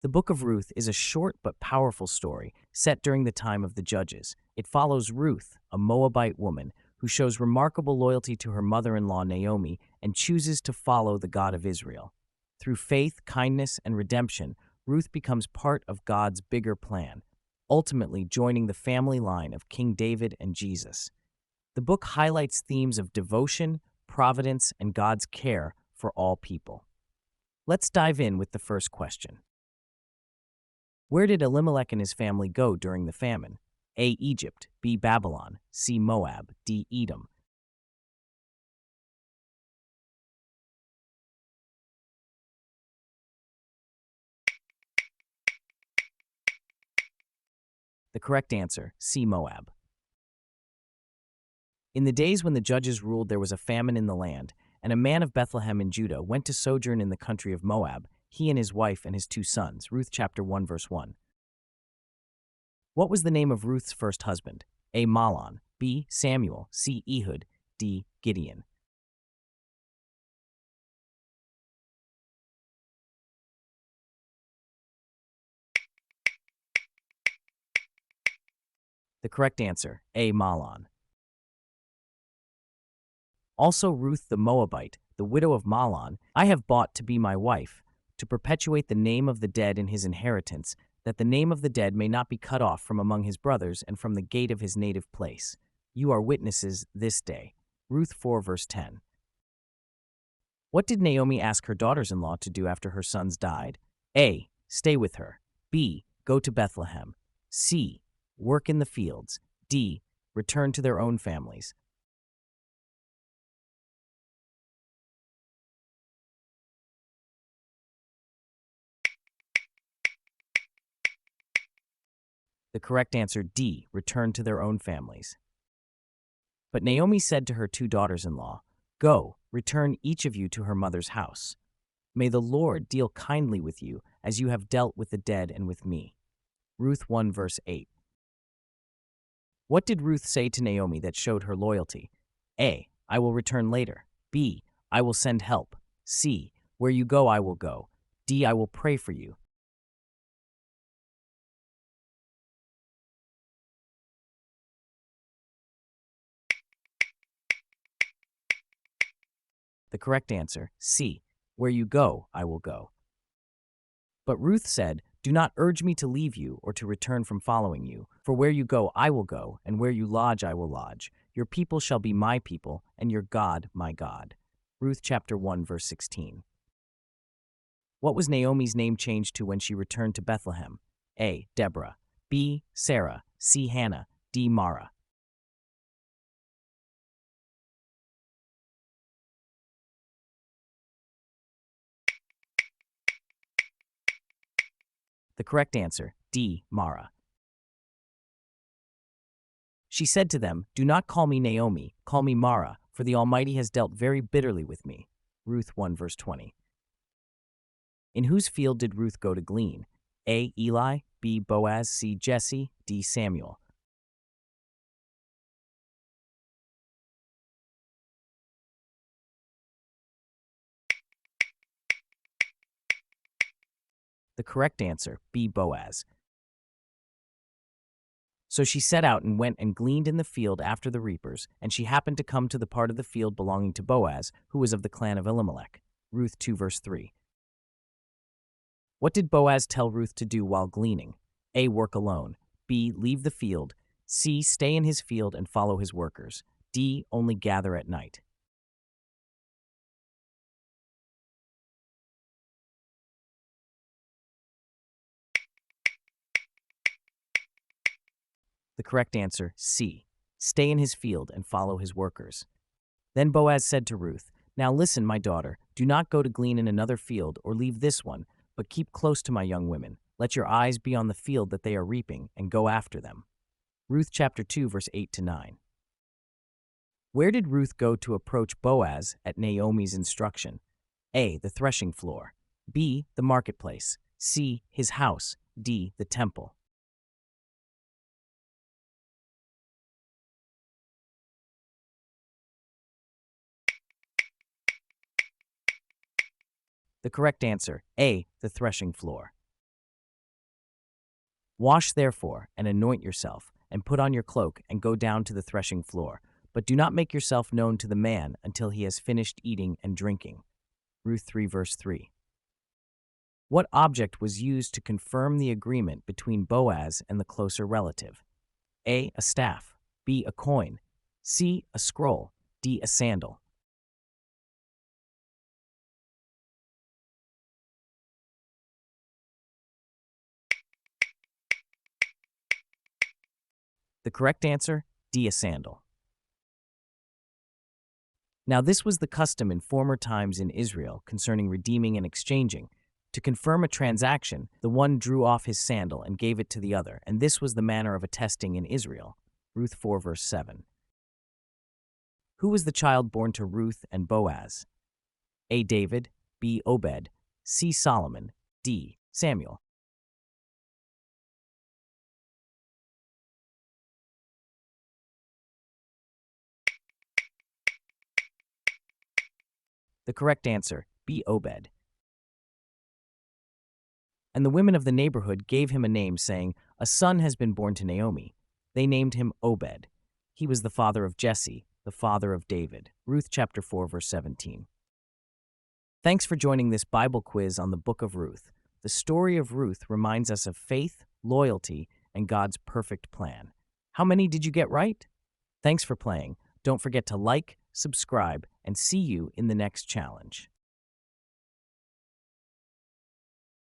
The Book of Ruth is a short but powerful story set during the time of the Judges. It follows Ruth, a Moabite woman, who shows remarkable loyalty to her mother-in-law Naomi and chooses to follow the God of Israel. Through faith, kindness, and redemption, Ruth becomes part of God's bigger plan, ultimately joining the family line of King David and Jesus. The book highlights themes of devotion, providence, and God's care for all people. Let's dive in with the first question. Where did Elimelech and his family go during the famine? A. Egypt, B. Babylon, C. Moab, D. Edom. The correct answer, C. Moab. In the days when the judges ruled, there was a famine in the land, and a man of Bethlehem in Judah went to sojourn in the country of Moab, he and his wife and his 2 sons. Ruth chapter 1 verse 1. What was the name of Ruth's first husband? A. Mahlon, B. Samuel, C. Ehud, D. Gideon. The correct answer, A. Mahlon. Also Ruth the Moabite, the widow of Mahlon, I have bought to be my wife, to perpetuate the name of the dead in his inheritance, that the name of the dead may not be cut off from among his brothers and from the gate of his native place. You are witnesses this day. Ruth 4 verse 10. What did Naomi ask her daughters-in-law to do after her sons died? A. Stay with her. B. Go to Bethlehem. C. Work in the fields. D. Return to their own families. The correct answer, D. Return to their own families. But Naomi said to her 2 daughters-in-law, Go, return each of you to her mother's house. May the Lord deal kindly with you, as you have dealt with the dead and with me. Ruth 1 verse 8. What did Ruth say to Naomi that showed her loyalty? A. I will return later. B. I will send help. C. Where you go, I will go. D. I will pray for you. The correct answer, C. Where you go, I will go. But Ruth said, Do not urge me to leave you or to return from following you. For where you go, I will go, and where you lodge, I will lodge. Your people shall be my people, and your God, my God. Ruth chapter 1, verse 16. What was Naomi's name changed to when she returned to Bethlehem? A. Deborah. B. Sarah. C. Hannah. D. Mara. The correct answer, D. Mara. She said to them, Do not call me Naomi, call me Mara, for the Almighty has dealt very bitterly with me. Ruth 1 verse 20. In whose field did Ruth go to glean? A. Eli, B. Boaz, C. Jesse, D. Samuel. The correct answer, B. Boaz. So she set out and went and gleaned in the field after the reapers, and she happened to come to the part of the field belonging to Boaz, who was of the clan of Elimelech. Ruth 2 verse 3. What did Boaz tell Ruth to do while gleaning? A. Work alone. B. Leave the field. C. Stay in his field and follow his workers. D. Only gather at night. The correct answer, C. Stay in his field and follow his workers. Then Boaz said to Ruth, Now listen, my daughter, do not go to glean in another field or leave this one, but keep close to my young women. Let your eyes be on the field that they are reaping, and go after them. Ruth chapter 2, verse 8-9. Where did Ruth go to approach Boaz at Naomi's instruction? A. The threshing floor. B. The marketplace. C. His house. D. The temple. The correct answer, A. The threshing floor. Wash therefore, and anoint yourself, and put on your cloak, and go down to the threshing floor. But do not make yourself known to the man until he has finished eating and drinking. Ruth 3 verse 3. What object was used to confirm the agreement between Boaz and the closer relative? A. A staff. B. A coin. C. A scroll. D. A sandal. The correct answer, D. A sandal. Now this was the custom in former times in Israel concerning redeeming and exchanging. To confirm a transaction, the one drew off his sandal and gave it to the other, and this was the manner of attesting in Israel. Ruth 4 verse 7. Who was the child born to Ruth and Boaz? A. David, B. Obed, C. Solomon, D. Samuel. The correct answer, B. Obed. And the women of the neighborhood gave him a name, saying, "A son has been born to Naomi." They named him Obed. He was the father of Jesse, the father of David. Ruth chapter 4, verse 17. Thanks for joining this Bible quiz on the Book of Ruth. The story of Ruth reminds us of faith, loyalty, and God's perfect plan. How many did you get right? Thanks for playing. Don't forget to like, subscribe, and see you in the next challenge.